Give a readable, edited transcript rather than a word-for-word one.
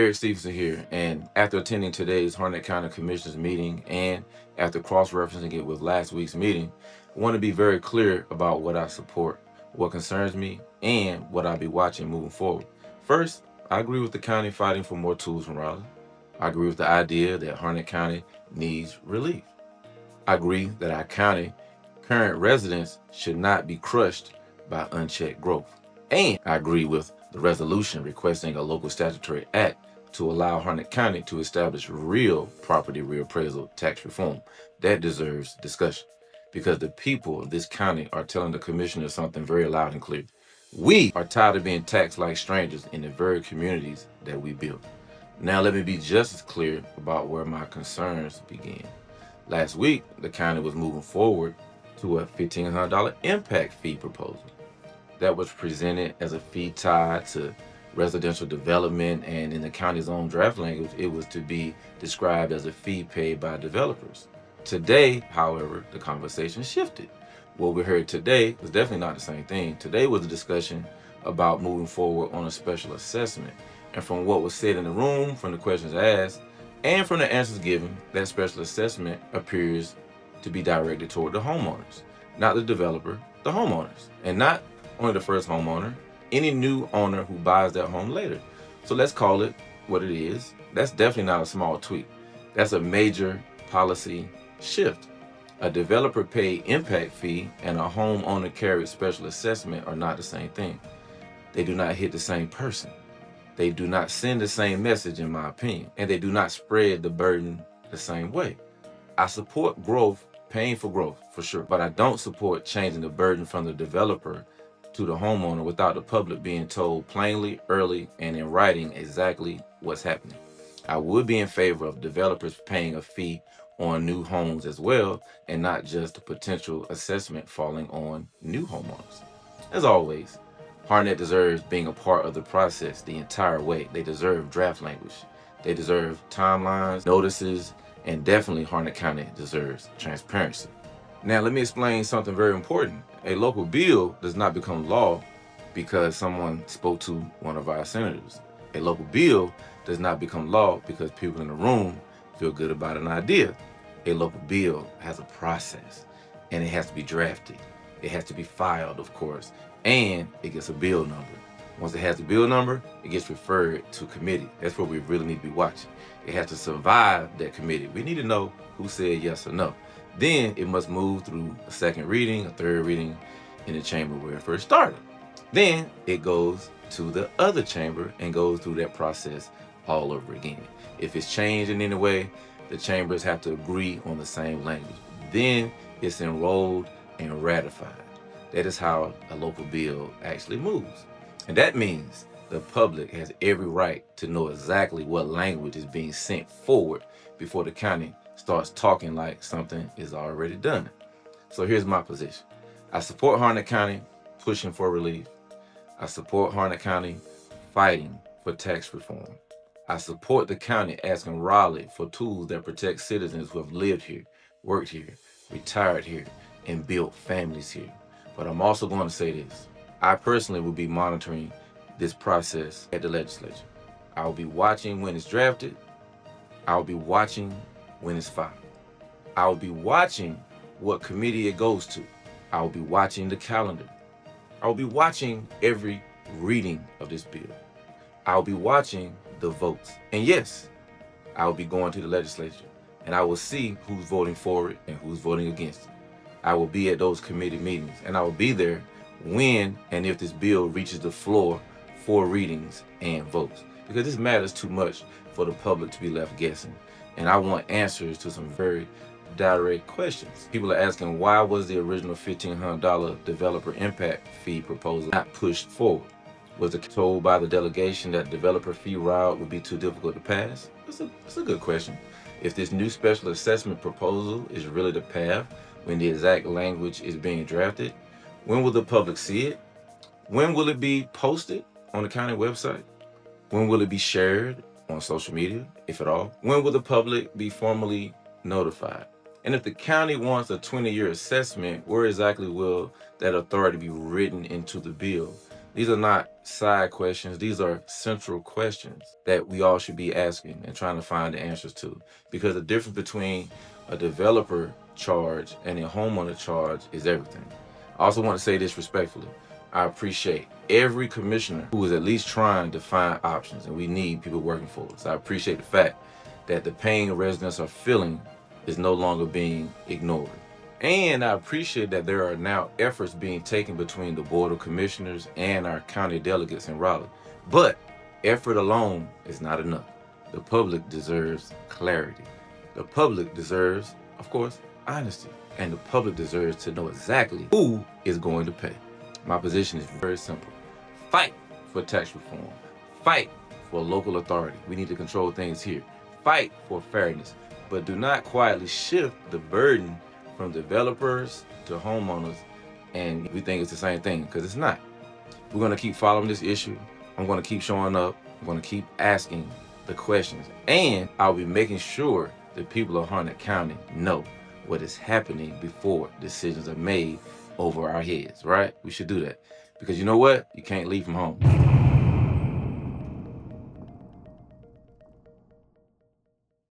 Eric Stevenson here, and after attending today's Harnett County Commissioners meeting and after cross-referencing it with last week's meeting, I want to be very clear about what I support, what concerns me, and what I'll be watching moving forward. First, I agree with the county fighting for more tools from Raleigh. I agree with the idea that Harnett County needs relief. I agree that our county current residents should not be crushed by unchecked growth. And I agree with the resolution requesting a local statutory act to allow Harnett County to establish real property reappraisal tax reform. That deserves discussion because the people of this county are telling the commissioner something very loud and clear. We are tired of being taxed like strangers in the very communities that we built. Now let me be just as clear about where my concerns begin. Last week, the county was moving forward to a $1,500 impact fee proposal that was presented as a fee tied to residential development, and in the county's own draft language, it was to be described as a fee paid by developers. Today, however, the conversation shifted. What we heard today was definitely not the same thing. Today was a discussion about moving forward on a special assessment. And from what was said in the room, from the questions asked, and from the answers given, that special assessment appears to be directed toward the homeowners, not the developer, the homeowners, and not only the first homeowner, any new owner who buys that home later. So let's call it what it is. That's definitely not a small tweak. That's a major policy shift. A developer paid impact fee and a homeowner carried special assessment are not the same thing. They do not hit the same person. They do not send the same message, in my opinion, and they do not spread the burden the same way. I support growth, paying for growth, for sure, but I don't support changing the burden from the developer to the homeowner without the public being told plainly, early, and in writing exactly what's happening. I would be in favor of developers paying a fee on new homes as well, and not just the potential assessment falling on new homeowners. As always, Harnett deserves being a part of the process the entire way. They deserve draft language. They deserve timelines, notices, and definitely Harnett County deserves transparency. Now, let me explain something very important. A local bill does not become law because someone spoke to one of our senators. A local bill does not become law because people in the room feel good about an idea. A local bill has a process, and it has to be drafted. It has to be filed, of course, and it gets a bill number. Once it has a bill number, it gets referred to committee. That's what we really need to be watching. It has to survive that committee. We need to know who said yes or no. Then it must move through a second reading, a third reading in the chamber where it first started. Then it goes to the other chamber and goes through that process all over again. If it's changed in any way, the chambers have to agree on the same language. Then it's enrolled and ratified. That is how a local bill actually moves. And that means the public has every right to know exactly what language is being sent forward before the county starts talking like something is already done. So here's my position. I support Harnett County pushing for relief. I support Harnett County fighting for tax reform. I support the county asking Raleigh for tools that protect citizens who have lived here, worked here, retired here, and built families here. But I'm also going to say this. I personally will be monitoring this process at the legislature. I will be watching when it's drafted. I will be watching when it's filed. I will be watching what committee it goes to. I will be watching the calendar. I will be watching every reading of this bill. I will be watching the votes. And yes, I will be going to the legislature and I will see who's voting for it and who's voting against it. I will be at those committee meetings and I will be there when and if this bill reaches the floor for readings and votes, because this matters too much for the public to be left guessing. And I want answers to some very direct questions. People are asking, why was the original $1,500 developer impact fee proposal not pushed forward? Was it told by the delegation that developer fee route would be too difficult to pass? That's a good question. If this new special assessment proposal is really the path when the exact language is being drafted, when will the public see it? When will it be posted on the county website? When will it be shared on social media, if at all? When will the public be formally notified? And if the county wants a 20-year assessment, where exactly will that authority be written into the bill? These are not side questions. These are central questions that we all should be asking and trying to find the answers to. Because the difference between a developer charge and a homeowner charge is everything. I also want to say this respectfully. I appreciate every commissioner who is at least trying to find options, and we need people working for us. I appreciate the fact that the pain residents are feeling is no longer being ignored. And I appreciate that there are now efforts being taken between the Board of Commissioners and our county delegates in Raleigh. But effort alone is not enough. The public deserves clarity. The public deserves, of course, honesty. And the public deserves to know exactly who is going to pay. My position is very simple. Fight for tax reform. Fight for local authority. We need to control things here. Fight for fairness. But do not quietly shift the burden from developers to homeowners, and we think it's the same thing, because it's not. We're going to keep following this issue. I'm going to keep showing up. I'm going to keep asking the questions, and I'll be making sure the people of Harnett County know what is happening before decisions are made over our heads, right? We should do that, because you know what? You can't leave from home.